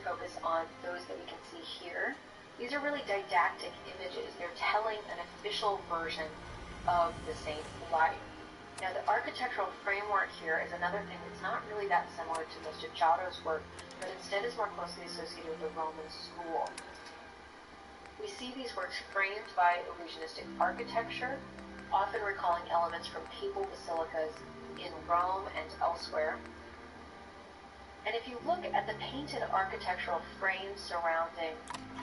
focus on those that we can see here. These are really didactic images. They're telling an official version of the saint's life. Now, the architectural framework here is another thing that's not really that similar to most of Giotto's work, but instead is more closely associated with the Roman school. We see these works framed by illusionistic architecture, often recalling elements from papal basilicas in Rome and elsewhere. And if you look at the painted architectural frames surrounding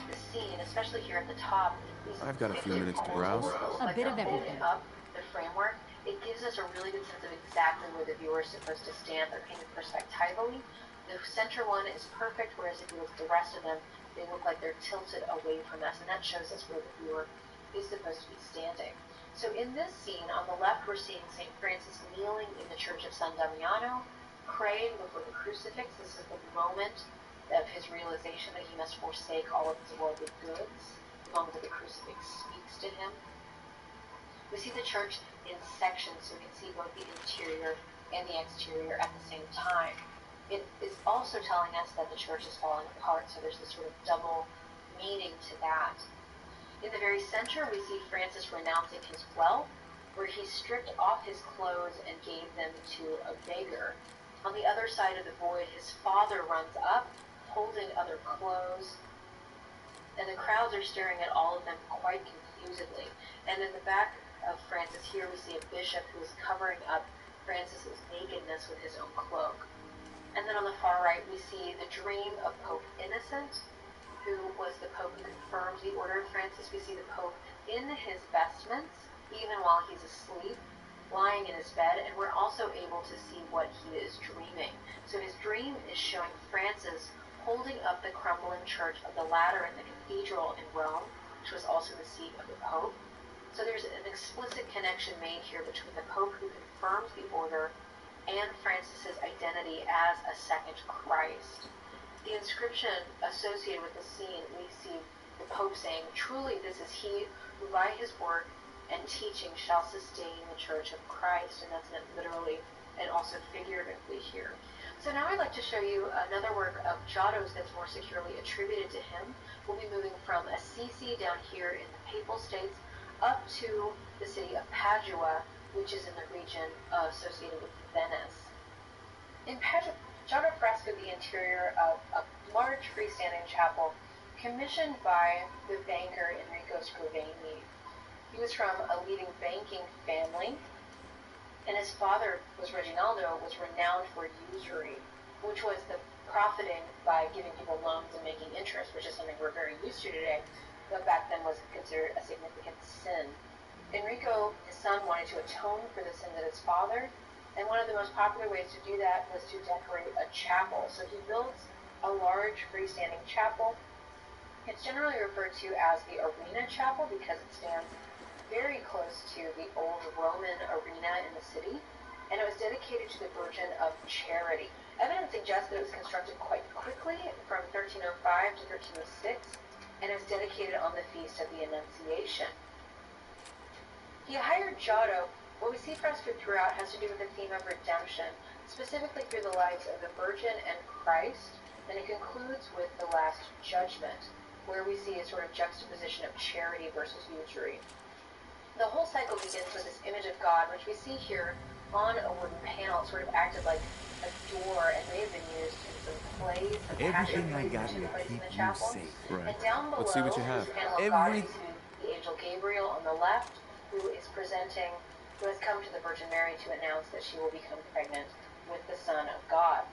the scene, especially here at the top, I've got a few minutes to browse. A bit of everything. Up the framework, it gives us a really good sense of exactly where the viewer is supposed to stand. They're painted perspectively. The center one is perfect, whereas if you look at the rest of them, they look like they're tilted away from us, and that shows us where the viewer is supposed to be standing. So in this scene, on the left, we're seeing St. Francis kneeling in the Church of San Damiano, praying before the crucifix. This is the moment of his realization that he must forsake all of his worldly goods, the moment that the crucifix speaks to him. We see the church in sections, so we can see both the interior and the exterior at the same time. It is also telling us that the church is falling apart, so there's this sort of double meaning to that. In the very center, we see Francis renouncing his wealth, where he stripped off his clothes and gave them to a beggar. On the other side of the void, his father runs up, holding other clothes, and the crowds are staring at all of them quite confusedly. And in the back of Francis here, we see a bishop who is covering up Francis's nakedness with his own cloak. And then on the far right, we see the dream of Pope Innocent, who was the Pope who confirmed the order of Francis. We see the Pope in his vestments, even while he's asleep, lying in his bed, and we're also able to see what he is dreaming. So his dream is showing Francis holding up the crumbling church of the Lateran, the cathedral in Rome, which was also the seat of the Pope. So there's an explicit connection made here between the Pope who confirms the order and Francis's identity as a second Christ. The inscription associated with the scene, we see the Pope saying, "Truly this is he who by his work and teaching shall sustain the Church of Christ," and that's meant literally and also figuratively here. So now I'd like to show you another work of Giotto's that's more securely attributed to him. We'll be moving from Assisi down here in the Papal States up to the city of Padua, which is in the region associated with Venice. In Padua, Giotto frescoed the interior of a large freestanding chapel commissioned by the banker Enrico Scrivani. He was from a leading banking family, and his father, Reginaldo, was renowned for usury, which was the profiting by giving people loans and making interest, which is something we're very used to today, but back then was considered a significant sin. Enrico, his son, wanted to atone for the sins of his father, and one of the most popular ways to do that was to decorate a chapel. So he builds a large freestanding chapel. It's generally referred to as the Arena Chapel because it stands very close to the old Roman arena in the city, and it was dedicated to the Virgin of Charity. Evidence suggests that it was constructed quite quickly from 1305 to 1306, and it was dedicated on the Feast of the Annunciation. He hired Giotto. What we see frescoed throughout has to do with the theme of redemption, specifically through the lives of the Virgin and Christ, and it concludes with the Last Judgment, where we see a sort of juxtaposition of charity versus usury. The whole cycle begins with this image of God, which we see here on a wooden panel. It sort of acted like a door and may have been used in some plays. Everything I got here to keep you safe. Right. And down below, Let's see what you have. this panel of God, we see the angel Gabriel on the left, who has come to the Virgin Mary to announce that she will become pregnant with the Son of God.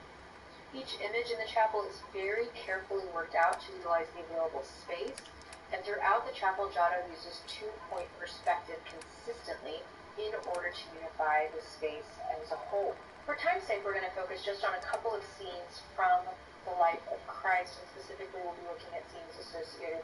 Each image in the chapel is very carefully worked out to utilize the available space. And throughout the chapel, Giotto uses two-point perspective consistently in order to unify the space as a whole. For time's sake, we're going to focus just on a couple of scenes from the life of Christ, and specifically we'll be looking at scenes associated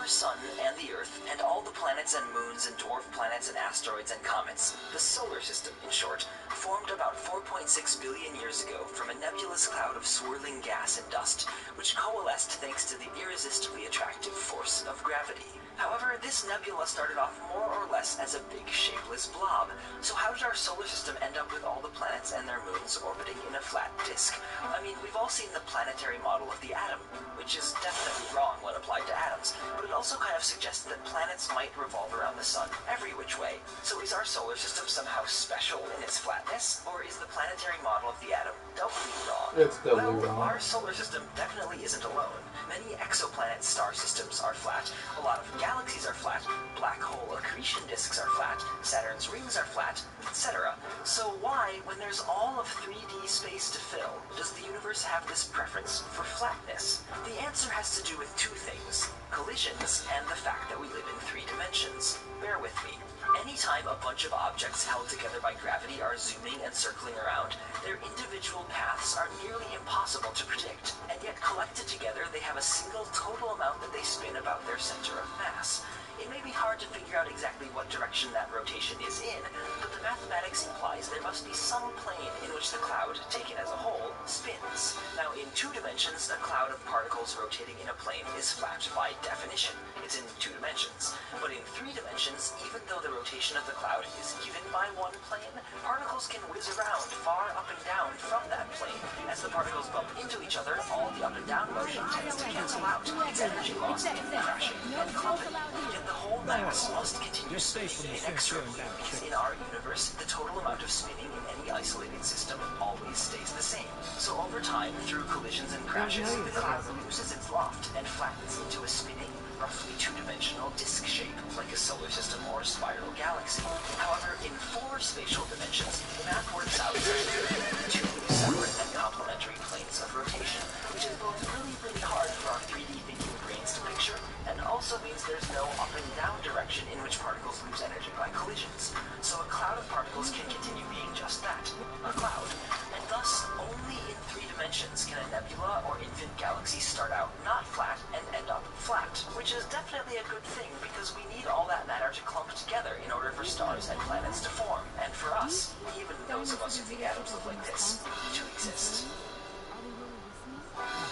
Our Sun and the Earth, and all the planets and moons and dwarf planets and asteroids and comets, the solar system, in short, formed about 4.6 billion years ago from a nebulous cloud of swirling gas and dust, which coalesced thanks to the irresistibly attractive force of gravity. However, this nebula started off more or less as a big shapeless blob. So how did our solar system end up with all the planets and their moons orbiting in a flat disk? I mean, we've all seen the planetary model of the atom, which is definitely wrong when applied to atoms, but it also kind of suggests that planets might revolve around the sun every which way. So is our solar system somehow special in its flatness, or is the planetary model of the atom doubly wrong? It's doubly well, wrong. Our solar system definitely isn't alone. Many exoplanet star systems are flat, a lot of galaxies are flat, black hole accretion disks are flat, Saturn's rings are flat, etc. So why, when there's all of 3D space to fill, does the universe have this preference for flatness? The answer has to do with two things: collisions and the fact that we live in 3 dimensions. Bear with me. Anytime a bunch of objects held together by gravity are zooming and circling around, their individual paths are nearly impossible to predict, and yet collected together they have a single total amount that they spin about their center of mass. It may be hard to figure out exactly what direction that rotation is in, but the mathematics implies there must be some plane in which the cloud, taken as a whole, spins. Now, in 2 dimensions, a cloud of particles rotating in a plane is flat by definition. It's in 2 dimensions. But in 3 dimensions, even though the rotation of the cloud is given by one plane, particles can whiz around far up and down from that plane. As the particles bump into each other, all the up and down motion tends to cancel out. It's energy loss in crashing and clumping. Yet the whole mass must continue spinning inexorably, because in our universe, the total amount of spinning in any isolated system always stays the same. So over time, through collisions and crashes, the cloud loses its loft and flattens into a spinning, roughly 2-dimensional disk shape, like a solar system or a spiral galaxy. However, in 4 spatial dimensions, the math works out such that there can be 2 separate and complementary planes of rotation, which is both really hard for our 3D thinking brains to picture, and also means there's no up and down direction in which particles lose energy by collisions. So a cloud of particles can continue being just that, a cloud. And thus, only in 3 dimensions can a nebula or infant galaxy start out not flat and end up flat, which is definitely a good thing because we need all that matter to clump together in order for stars and planets to form, and for us, even those of us who think atoms look like this, to exist.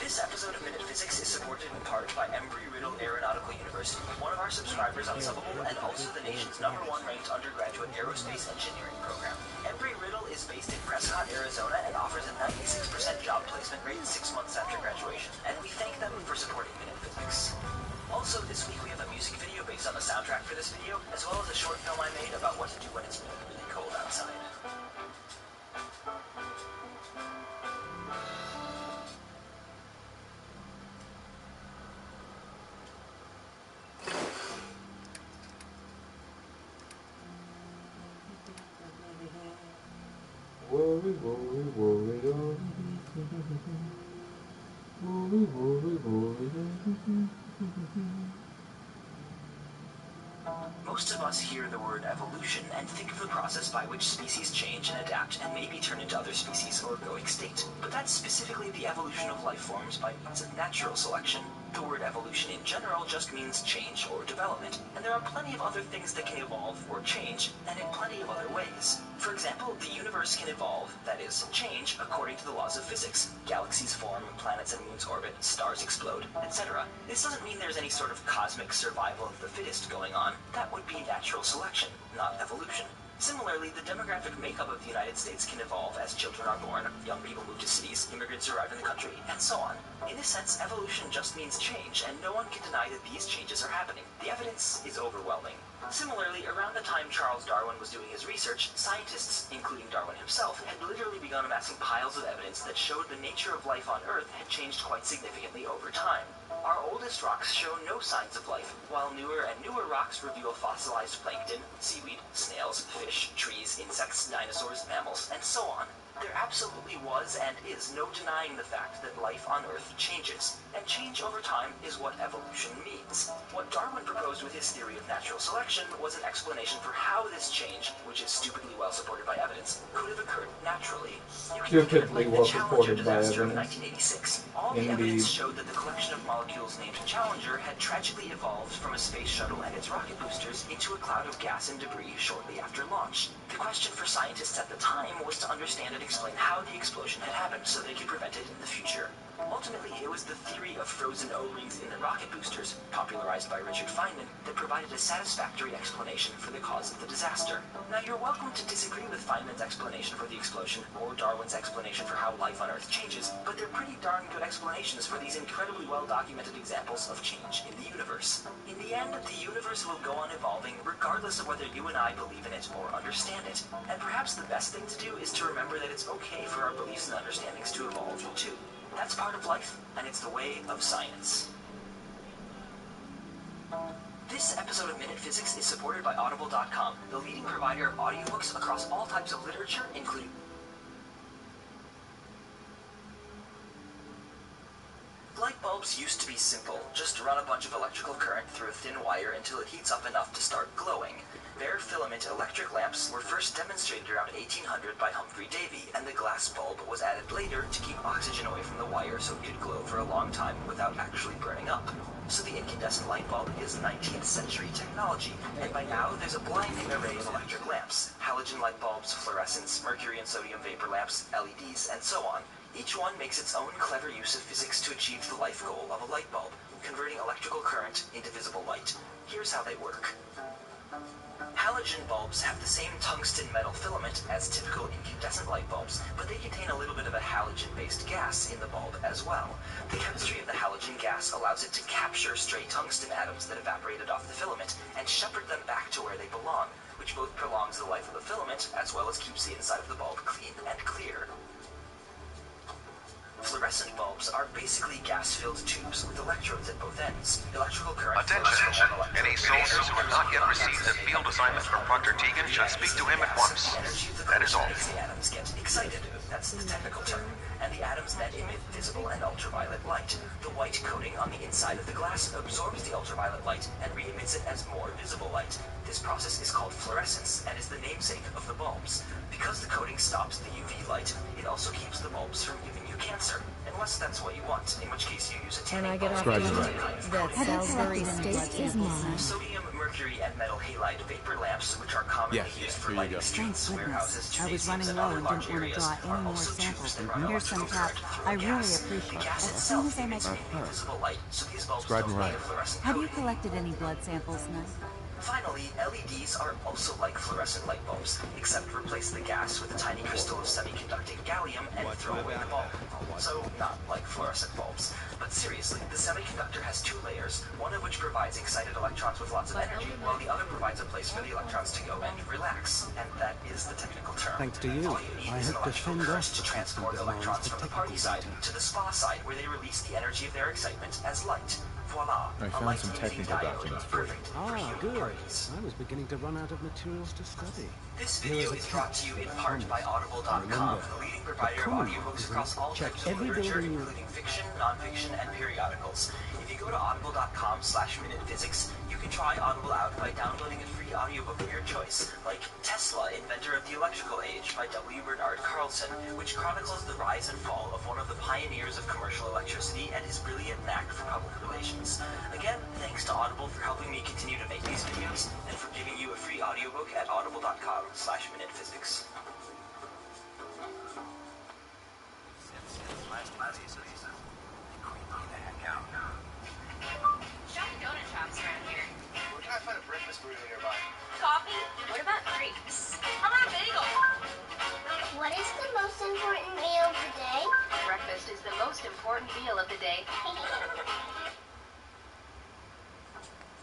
This episode of Minute Physics is supported in part by Embry-Riddle Aeronautical University, one of our subscribers on Subbable and also the nation's #1 ranked undergraduate aerospace engineering program. Embry-Riddle is based in Prescott, Arizona, and offers a 96% job placement rate 6 months after graduation, and we thank them for supporting Minute Physics. Also, this week we have a music video based on the soundtrack for this video, as well as a short film I made about what to do when it's really cold outside. Worry, worry, worry, worry. Worry, worry, worry. Most of us hear the word evolution and think of the process by which species change and adapt and maybe turn into other species or go extinct. But that's specifically the evolution of life forms by means of natural selection. The word evolution in general just means change or development, and there are plenty of other things that can evolve or change, and in plenty of other ways. For example, the universe can evolve, that is, change, according to the laws of physics. Galaxies form, planets and moons orbit, stars explode, etc. This doesn't mean there's any sort of cosmic survival of the fittest going on. That would be natural selection, not evolution. Similarly, the demographic makeup of the United States can evolve as children are born, young people move to cities, immigrants arrive in the country, and so on. In this sense, evolution just means change, and no one can deny that these changes are happening. The evidence is overwhelming. Similarly, around the time Charles Darwin was doing his research, scientists, including Darwin himself, had literally begun amassing piles of evidence that showed the nature of life on Earth had changed quite significantly over time. Our oldest rocks show no signs of life, while newer and newer rocks reveal fossilized plankton, seaweed, snails, fish, trees, insects, dinosaurs, mammals, and so on. There absolutely was and is no denying the fact that life on Earth changes, and change which over time is what evolution means. What Darwin proposed with his theory of natural selection was an explanation for how this change, which is stupidly well supported by evidence, could have occurred naturally. You can think of it like the Challenger disaster of 1986. All the evidence showed that the collection of molecules named Challenger had tragically evolved from a space shuttle and its rocket boosters into a cloud of gas and debris shortly after launch. The question for scientists at the time was to understand and explain how the explosion had happened so they could prevent it in the future. Ultimately, it was the theory of frozen O-rings in the rocket boosters, popularized by Richard Feynman, that provided a satisfactory explanation for the cause of the disaster. Now, you're welcome to disagree with Feynman's explanation for the explosion, or Darwin's explanation for how life on Earth changes, but they're pretty darn good explanations for these incredibly well-documented examples of change in the universe. In the end, the universe will go on evolving regardless of whether you and I believe in it or understand it. And perhaps the best thing to do is to remember that it's okay for our beliefs and understandings to evolve, too. That's part of life, and it's the way of science. This episode of Minute Physics is supported by Audible.com, the leading provider of audiobooks across all types of literature, including... Light bulbs used to be simple. Just run a bunch of electrical current through a thin wire until it heats up enough to start glowing. Bare filament electric lamps were first demonstrated around 1800 by Humphrey Davy, and the glass bulb was added later to keep oxygen away from the wire so it could glow for a long time without actually burning up. So the incandescent light bulb is 19th century technology, and by now there's a blinding array of electric lamps: halogen light bulbs, fluorescents, mercury and sodium vapor lamps, LEDs, and so on. Each one makes its own clever use of physics to achieve the life goal of a light bulb, converting electrical current into visible light. Here's how they work. Halogen bulbs have the same tungsten metal filament as typical incandescent light bulbs, but they contain a little bit of a halogen-based gas in the bulb as well. The chemistry of the halogen gas allows it to capture stray tungsten atoms that evaporated off the filament and shepherd them back to where they belong, which both prolongs the life of the filament as well as keeps the inside of the bulb clean and clear. Fluorescent bulbs are basically gas-filled tubes with electrodes at both ends. Electrical current Attention! Any soldiers who have not yet received a field assignment from Proctor Tegan should speak to him at once. That is all. The atoms get excited. That's the technical term. And the atoms then emit visible and ultraviolet light. The white coating on the inside of the glass absorbs the ultraviolet light and re-emits it as more visible light. This process is called fluorescence and is the namesake of the bulbs. Because the coating stops the UV light, it also keeps the bulbs from giving you cancer, unless that's what you want, in which case you use a tanning bulb. That Salisbury State is mine. Sodium, mercury, and metal halide vapor lamps, which are commonly used for lighting streets, warehouses, I was running gymnasiums, and low other and large didn't want to areas, draw are any more also tubes samples. that run Here's some electrical tap. current through I a really gas. appreciate The gas it. As itself soon as I emits make mainly visible light, so these bulbs Scribe don't and need write. a fluorescent Have you coating. collected any blood samples, Ned? Finally, LEDs are also like fluorescent light bulbs, except replace the gas with a tiny crystal of semiconducting gallium and throw away the bulb. So, not like fluorescent bulbs. But seriously, the semiconductor has two layers, one of which provides excited electrons with lots of energy, while the other provides a place for the electrons to go and relax. And that is the technical term. Thanks to you, All you need I is an hope to electrical fend current off to the transport constant electrons demands from for the party side technical to the spa side, where they release the energy of their excitement as light. Voila! I a found some light-emitting technical diode, documents for you. perfect for Ah, human good. parties. I was beginning to run out of materials to study. This Here video is a is brought cat. to you in part by Audible.com, Remember, the leading provider of common audiobooks is across all check types of every literature, building you- including fiction, nonfiction, and periodicals. If you go to audible.com/minutephysics, you can try Audible out by downloading a free audiobook of your choice, like Tesla, Inventor of the Electrical Age by W. Bernard Carlson, which chronicles the rise and fall of one of the pioneers of commercial electricity and his brilliant knack for public relations. Again, thanks to Audible for helping me continue to make these videos, and for giving you a free audiobook at audible.com/minutephysics. Donut shops around here. Where can I find a breakfast burrito nearby? Coffee? What about crepes? How about a bagel? What is the most important meal of the day? Breakfast is the most important meal of the day.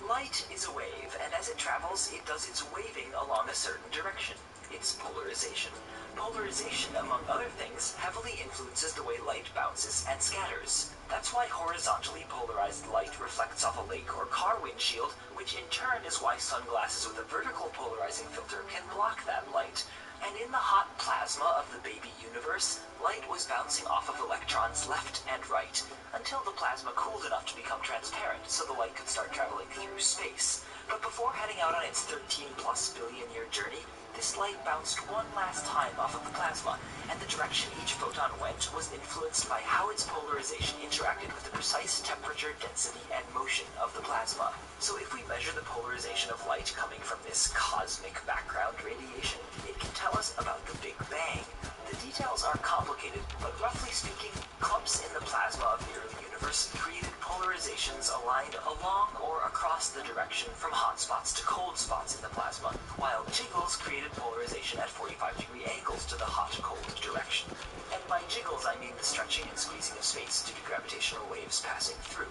Light is a wave, and as it travels, it does its waving along a certain direction. It's polarization. Polarization, among other things, heavily influences the way light bounces and scatters. That's why horizontally polarized light reflects off a lake or car windshield, which in turn is why sunglasses with a vertical polarizing filter can block that light. And in the hot plasma of the baby universe, light was bouncing off of electrons left and right, until the plasma cooled enough to become transparent so the light could start traveling through space. But before heading out on its 13+ billion year journey, this light bounced one last time off of the plasma, and the direction each photon went was influenced by how its polarization interacted with the precise temperature, density, and motion of the plasma. So if we measure the polarization of light coming from this cosmic background radiation, it can tell us about the Big Bang. The details are complicated, but roughly speaking, clumps in the plasma of the early universe created polarizations aligned along or across the direction from hot spots to cold spots in the plasma, while jiggles created polarization at 45-degree angles to the hot-cold direction. And by jiggles, I mean the stretching and squeezing of space due to gravitational waves passing through.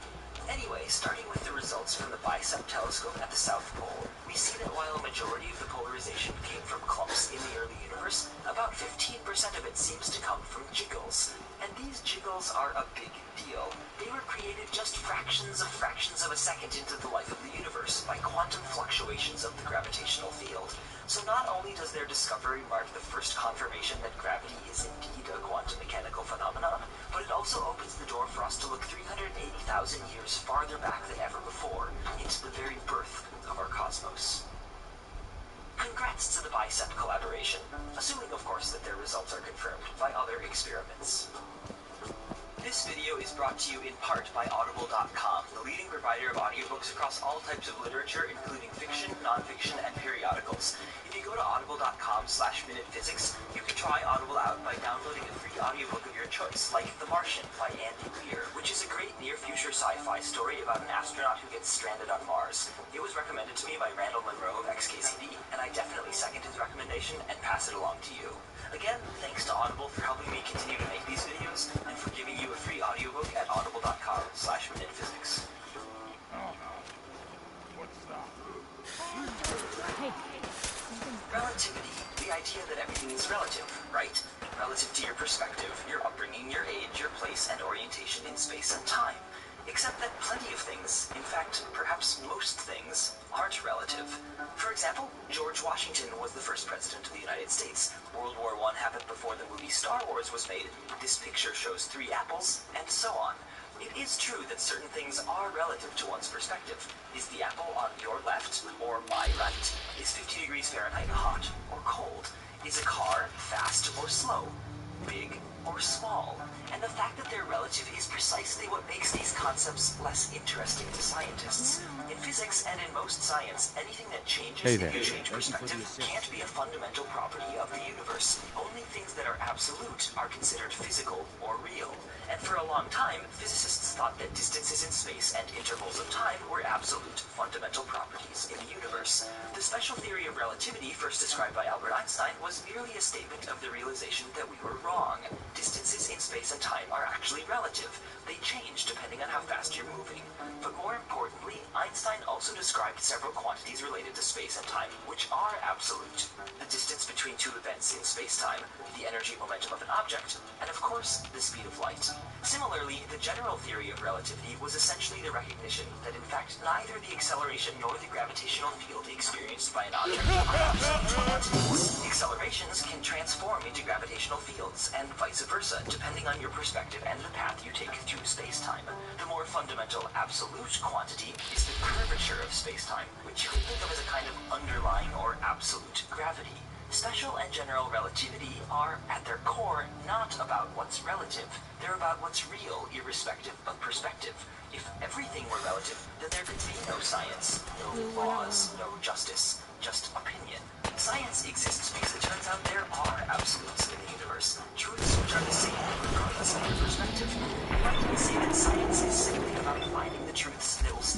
Anyway, starting with the results from the BICEP telescope at the South Pole, we see that while a majority of the polarization came from clumps in the early universe, about 15% of it seems to come from jiggles. And these jiggles are a big deal. They were created just fractions of a second into the life of the universe by quantum fluctuations of the gravitational field. So not only does their discovery mark the first confirmation that gravity is indeed a quantum mechanical phenomenon, but it also opens the door for us to look 380,000 years farther back than ever before, into the very birth of our cosmos. Congrats to the BICEP collaboration, assuming of course that their results are confirmed by other experiments. This video is brought to you in part by Audible.com, the leading provider of audiobooks across all types of literature, including fiction, nonfiction, and periodicals. If you go to audible.com/minutephysics, you can try Audible out by downloading a free audiobook of your choice, like The Martian by Andy Weir, which is a great near-future sci-fi story about an astronaut who gets stranded on Mars. It was recommended to me by Randall Monroe of XKCD, and I definitely second his recommendation and pass it along to you. Again, thanks to Audible for helping me continue to make these videos, and for giving you a free audiobook at audible.com/minutephysics. Relativity, the idea that everything is relative, right? Relative to your perspective, your upbringing, your age, your place, and orientation in space and time. Except that plenty of things, in fact, perhaps most things, aren't relative. For example, George Washington was the first president of the United States. World War I happened before the movie Star Wars was made. This picture shows 3 apples, and so on. It is true that certain things are relative to one's perspective. Is the apple on your left or my right? Is 50 degrees Fahrenheit hot or cold? Is a car fast or slow? Big or small? And the fact that they're relative is precisely what makes these concepts less interesting to scientists. In physics and in most science, anything that changes if you change perspective can't be a fundamental property of the universe. Only things that are absolute are considered physical or real. And for a long time, physicists thought that distances in space and intervals of time were absolute, fundamental properties in the universe. The special theory of relativity, first described by Albert Einstein, was merely a statement of the realization that we were wrong. Distances in space and time are actually relative. They change depending on how fast you're moving. But more importantly, Einstein also described several quantities related to space and time, which are absolute. The distance between 2 events in space-time, the energy momentum of an object, and of course, the speed of light. Similarly, the general theory of relativity was essentially the recognition that in fact neither the acceleration nor the gravitational field experienced by an object are absolute quantities. Accelerations can transform into gravitational fields, and vice versa, depending on your perspective and the path you take through space-time. The more fundamental absolute quantity is the curvature of space-time, which you can think of as a kind of underlying or absolute gravity. Special and general relativity are, at their core, not about what's relative. They're about what's real, irrespective of perspective. If everything were relative, then there could be no science, no laws, no justice.